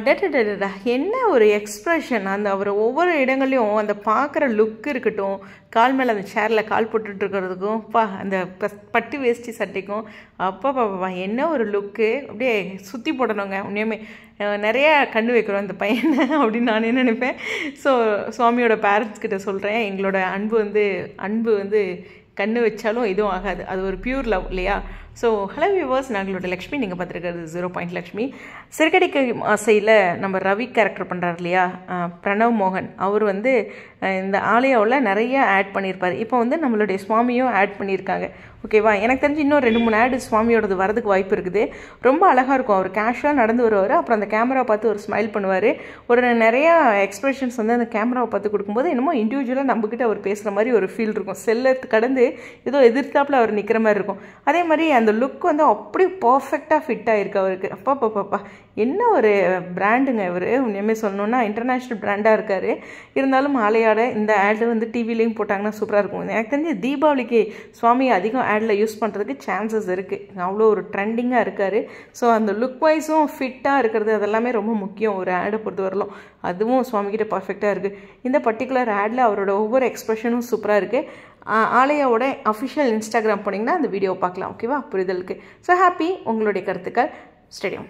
டடடடா என்ன ஒரு எக்ஸ்ப்ரெஷன்! அந்த அவர் ஒவ்வொரு இடங்கள்லையும் அந்த பார்க்குற லுக் இருக்கட்டும், கால் மேலே அந்த சேரில் கால் போட்டுட்ருக்கிறதுக்கும், அந்த பட்டு வேஷ்டி சட்டைக்கும், அப்பா என்ன ஒரு லுக்கு! அப்படியே சுற்றி போடணுங்க. உண்மையுமே நிறையா கண்ணு வைக்கிறோம் இந்த பையனை அப்படின்னு நானே நினைப்பேன். ஸோ சுவாமியோட பேரண்ட்ஸ் கிட்ட சொல்கிறேன், எங்களோட அன்பு வந்து கண்ணு வச்சாலும் எதுவும் ஆகாது. அது ஒரு பியூர் லவ் இல்லையா? ஸோ ஹலோ வியூவர்ஸ், நாங்களோட லக்ஷ்மி. நீங்கள் பார்த்துருக்கிறது 0 பாயிண்ட் லக்ஷ்மி. சிறுகடிக்க ஆசையில் நம்ம ரவி கேரக்டர் பண்ணுறாரு இல்லையா, பிரணவ் மோகன். அவர் வந்து இந்த ஆலயாவில் நிறைய ஆட் பண்ணியிருப்பார். இப்போ வந்து நம்மளுடைய சுவாமியும் ஆட் பண்ணியிருக்காங்க. ஓகேவா? எனக்கு தெரிஞ்சு இன்னும் 2-3 ஆடு சுவாமியோடது வரதுக்கு வாய்ப்பு இருக்குது. ரொம்ப அழகாக இருக்கும். அவர் கேஷுவலாக நடந்து வருவார். அப்புறம் அந்த கேமராவை பார்த்து ஒரு ஸ்மைல் பண்ணுவார். ஒரு நிறையா எக்ஸ்ப்ரெஷன்ஸ் வந்து அந்த கேமராவை பார்த்து கொடுக்கும்போது என்னமோ இண்டிவிஜுவலாக நம்மக்கிட்ட அவர் பேசுகிற மாதிரி ஒரு ஃபீல் இருக்கும். செல்லை கடந்து ஏதோ எதிர்த்தாப்பில் அவர் நிற்கிற மாதிரி இருக்கும். அதே மாதிரி அந்த லுக் வந்து அப்படி பர்ஃபெக்டாக ஃபிட் ஆகிருக்கு அவருக்கு. அப்பா என்ன ஒரு பிராண்டுங்க இவர். உண்மையுமே சொல்லணுன்னா இன்டர்நேஷ்னல் பிராண்டாக இருக்கார். இருந்தாலும் ஆலையாட இந்த ஆடு வந்து டிவிலையும் போட்டாங்கன்னா சூப்பராக இருக்கும். எனக்கு தெரிஞ்சு தீபாவளிக்கு சுவாமி அதிகம் ஆடில் யூஸ் பண்ணுறதுக்கு சான்சஸ் இருக்குது. அவ்வளோ ஒரு ட்ரெண்டிங்காக இருக்கார். ஸோ அந்த லுக் வைஸும் ஃபிட்டாக இருக்கிறது அதெல்லாமே ரொம்ப முக்கியம் ஒரு ஆடை பொறுத்த வரலாம். அதுவும் சுவாமிகிட்ட பர்ஃபெக்டாக இருக்குது. இந்த பர்டிகுலர் ஆடில் அவரோட ஒவ்வொரு எக்ஸ்ப்ரெஷனும் சூப்பராக இருக்குது. ஆலயாவோட அஃபிஷியல் இன்ஸ்டாகிராம் போனீங்கன்னா அந்த வீடியோவை பார்க்கலாம். ஓகேவா? புரிதலுக்கு. So happy. உங்களுடைய கருத்துக்கள் ஸ்டேடியம்.